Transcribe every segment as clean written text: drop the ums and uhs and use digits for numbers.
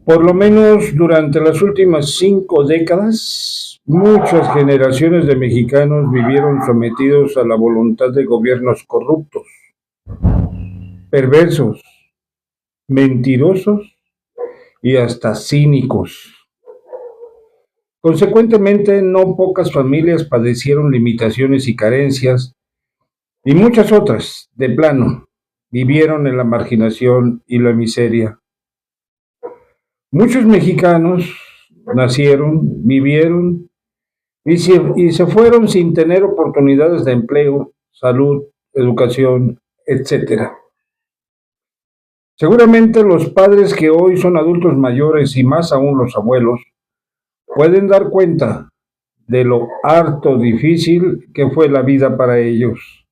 Por lo menos durante las últimas 5 décadas, muchas generaciones de mexicanos vivieron sometidos a la voluntad de gobiernos corruptos, perversos, mentirosos y hasta cínicos. Consecuentemente, no pocas familias padecieron limitaciones y carencias, y muchas otras, de plano, vivieron en la marginación y la miseria. Muchos mexicanos nacieron, vivieron y se fueron sin tener oportunidades de empleo, salud, educación, etcétera. Seguramente los padres que hoy son adultos mayores y más aún los abuelos pueden dar cuenta de lo harto difícil que fue la vida para ellos.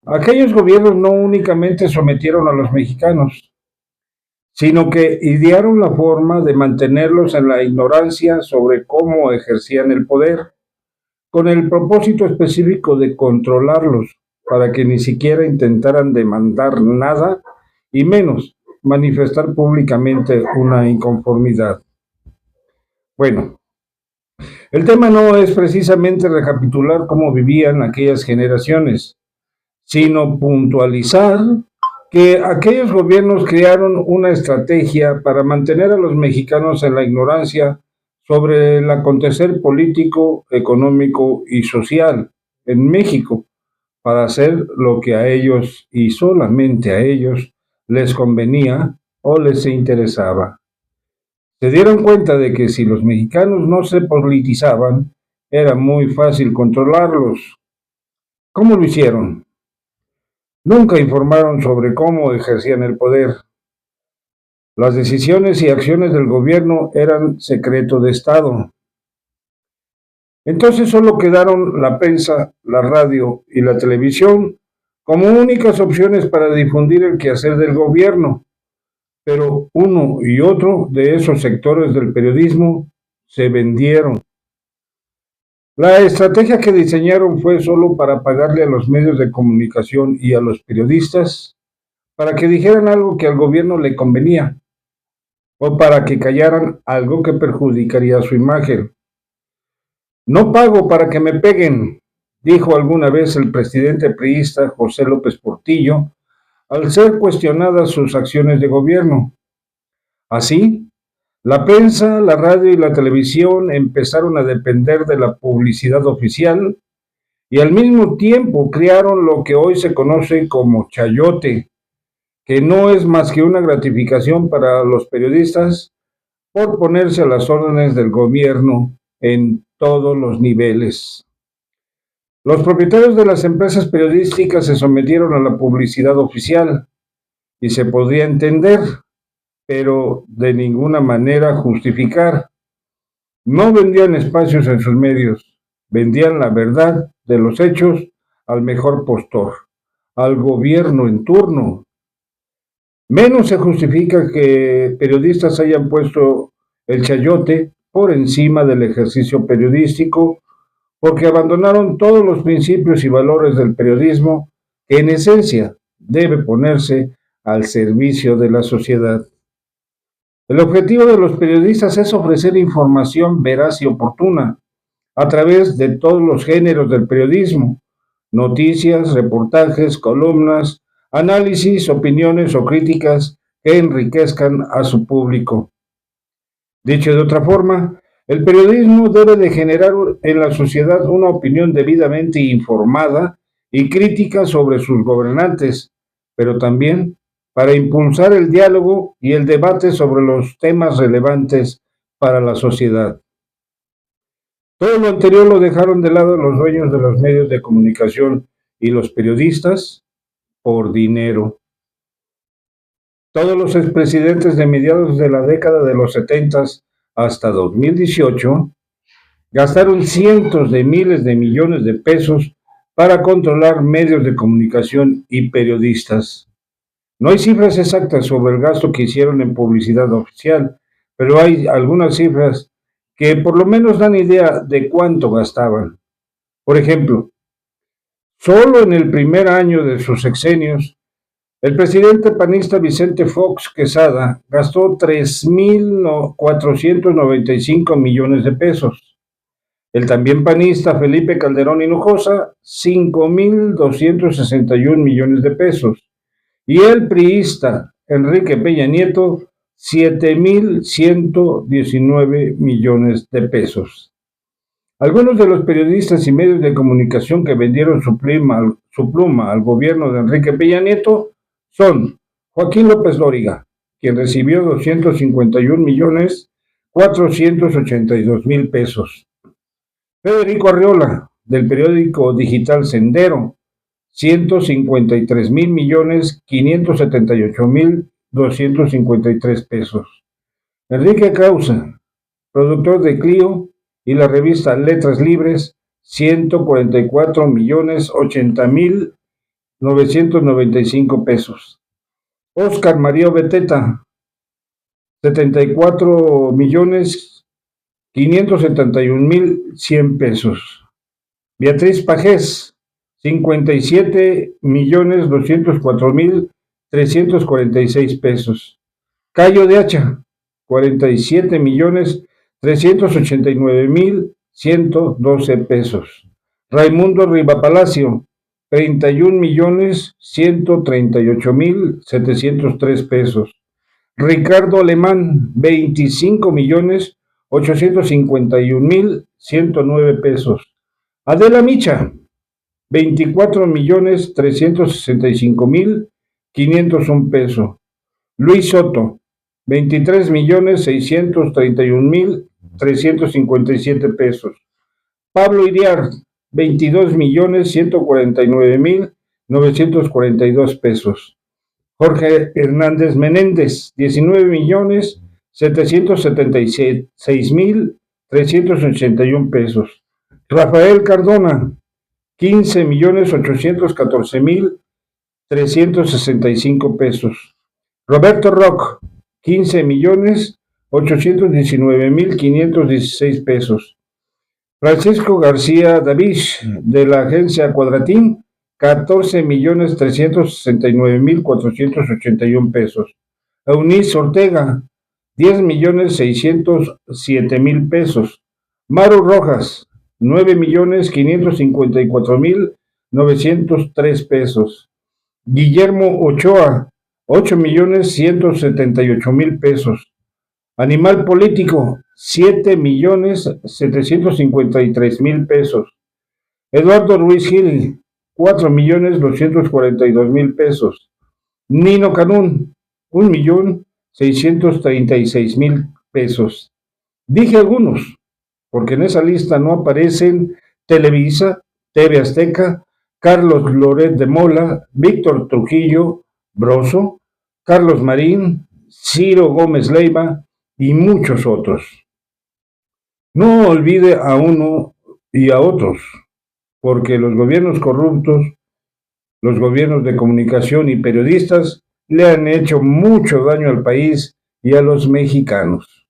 Aquellos gobiernos no únicamente sometieron a los mexicanos, sino que idearon la forma de mantenerlos en la ignorancia sobre cómo ejercían el poder, con el propósito específico de controlarlos, para que ni siquiera intentaran demandar nada y menos manifestar públicamente una inconformidad. Bueno, el tema no es precisamente recapitular cómo vivían aquellas generaciones, sino puntualizar que aquellos gobiernos crearon una estrategia para mantener a los mexicanos en la ignorancia sobre el acontecer político, económico y social en México, para hacer lo que a ellos y solamente a ellos les convenía o les interesaba. Se dieron cuenta de que si los mexicanos no se politizaban, era muy fácil controlarlos. ¿Cómo lo hicieron? Nunca informaron sobre cómo ejercían el poder. Las decisiones y acciones del gobierno eran secreto de Estado. Entonces solo quedaron la prensa, la radio y la televisión como únicas opciones para difundir el quehacer del gobierno. Pero uno y otro de esos sectores del periodismo se vendieron. La estrategia que diseñaron fue solo para pagarle a los medios de comunicación y a los periodistas para que dijeran algo que al gobierno le convenía o para que callaran algo que perjudicaría su imagen. No pago para que me peguen, dijo alguna vez el presidente priista José López Portillo al ser cuestionadas sus acciones de gobierno. Así, la prensa, la radio y la televisión empezaron a depender de la publicidad oficial y al mismo tiempo crearon lo que hoy se conoce como chayote, que no es más que una gratificación para los periodistas por ponerse a las órdenes del gobierno en todos los niveles. Los propietarios de las empresas periodísticas se sometieron a la publicidad oficial y se podría entender, pero de ninguna manera justificar. No vendían espacios en sus medios, vendían la verdad de los hechos al mejor postor, al gobierno en turno. Menos se justifica que periodistas hayan puesto el chayote por encima del ejercicio periodístico, porque abandonaron todos los principios y valores del periodismo que en esencia debe ponerse al servicio de la sociedad. El objetivo de los periodistas es ofrecer información veraz y oportuna a través de todos los géneros del periodismo: noticias, reportajes, columnas, análisis, opiniones o críticas que enriquezcan a su público. Dicho de otra forma, el periodismo debe de generar en la sociedad una opinión debidamente informada y crítica sobre sus gobernantes, pero también para impulsar el diálogo y el debate sobre los temas relevantes para la sociedad. Todo lo anterior lo dejaron de lado los dueños de los medios de comunicación y los periodistas por dinero. Todos los expresidentes de mediados de la década de los 70 hasta 2018 gastaron cientos de miles de millones de pesos para controlar medios de comunicación y periodistas. No hay cifras exactas sobre el gasto que hicieron en publicidad oficial, pero hay algunas cifras que por lo menos dan idea de cuánto gastaban. Por ejemplo, solo en el primer año de sus sexenios El presidente panista Vicente Fox Quesada gastó 3.495 millones de pesos. El también panista Felipe Calderón Hinojosa, 5.261 millones de pesos. Y el priista Enrique Peña Nieto, 7.119 millones de pesos. Algunos de los periodistas y medios de comunicación que vendieron su pluma al gobierno de Enrique Peña Nieto son Joaquín López Dóriga, quien recibió 251.482.000 pesos. Federico Arreola, del periódico digital Sendero, 153.578.253 pesos. Enrique Causa, productor de Clio y la revista Letras Libres, 144.080.995 pesos. Oscar Mario Beteta, 74.571.100 pesos. Beatriz Pajés, 57.204.346 pesos. Cayo de Hacha, 47.389.112 pesos. Raimundo Riva Palacio, 31.138.703 pesos. Ricardo Alemán, 25.851.109 pesos. Adela Micha, 24.365.501 pesos. Luis Soto, 23.631.357 pesos. Pablo Iriart, 22.149.942 pesos. Jorge Hernández Menéndez, 19.776.381 pesos. Rafael Cardona, 15.814.365 pesos. Roberto Rock, 15.819.516 pesos. Francisco García Davich, de la agencia Cuadratín, 14.369.481 pesos. Eunice Ortega, 10.607.000 pesos. Maru Rojas, 9.554.903 pesos. Guillermo Ochoa, 8.178.000 pesos. Animal Político, 7.753.000 pesos. Eduardo Ruiz Gil, 4.242.000 pesos. Nino Canún, 1.636.000 pesos. Dije algunos, porque en esa lista no aparecen Televisa, TV Azteca, Carlos Loret de Mola, Víctor Trujillo, Broso, Carlos Marín, Ciro Gómez Leiva y muchos otros. No olvide a uno y a otros, porque los gobiernos corruptos, los gobiernos de comunicación y periodistas le han hecho mucho daño al país y a los mexicanos.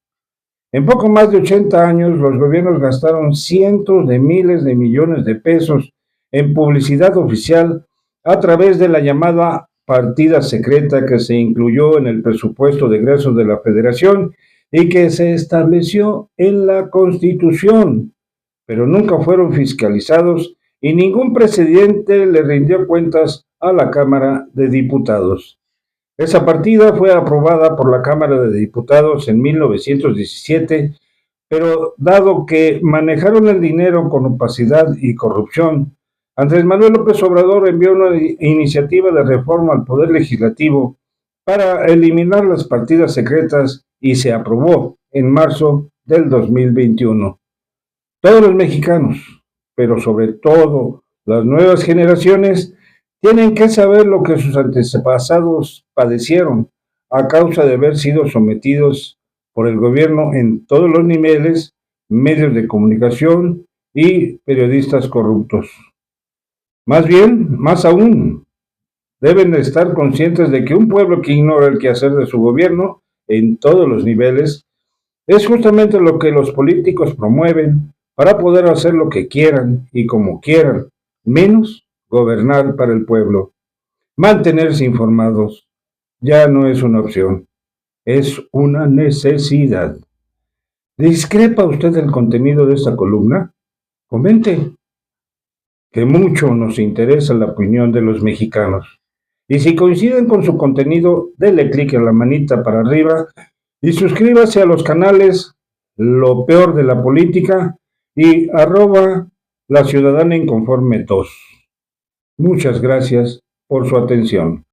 En poco más de 80 años, los gobiernos gastaron cientos de miles de millones de pesos en publicidad oficial a través de la llamada partida secreta que se incluyó en el presupuesto de egresos de la Federación y que se estableció en la Constitución, pero nunca fueron fiscalizados y ningún presidente le rindió cuentas a la Cámara de Diputados. Esa partida fue aprobada por la Cámara de Diputados en 1917, pero dado que manejaron el dinero con opacidad y corrupción, Andrés Manuel López Obrador envió una iniciativa de reforma al Poder Legislativo para eliminar las partidas secretas y se aprobó en marzo del 2021. Todos los mexicanos, pero sobre todo las nuevas generaciones, tienen que saber lo que sus antepasados padecieron a causa de haber sido sometidos por el gobierno en todos los niveles, medios de comunicación y periodistas corruptos. Más bien, más aún, deben de estar conscientes de que un pueblo que ignora el quehacer de su gobierno en todos los niveles es justamente lo que los políticos promueven para poder hacer lo que quieran y como quieran, menos gobernar para el pueblo. Mantenerse informados ya no es una opción, es una necesidad. ¿Discrepa usted del contenido de esta columna? Comente, que mucho nos interesa la opinión de los mexicanos. Y si coinciden con su contenido, denle clic en la manita para arriba y suscríbase a los canales Lo Peor de la Política y @La Ciudadana Inconforme 2. Muchas gracias por su atención.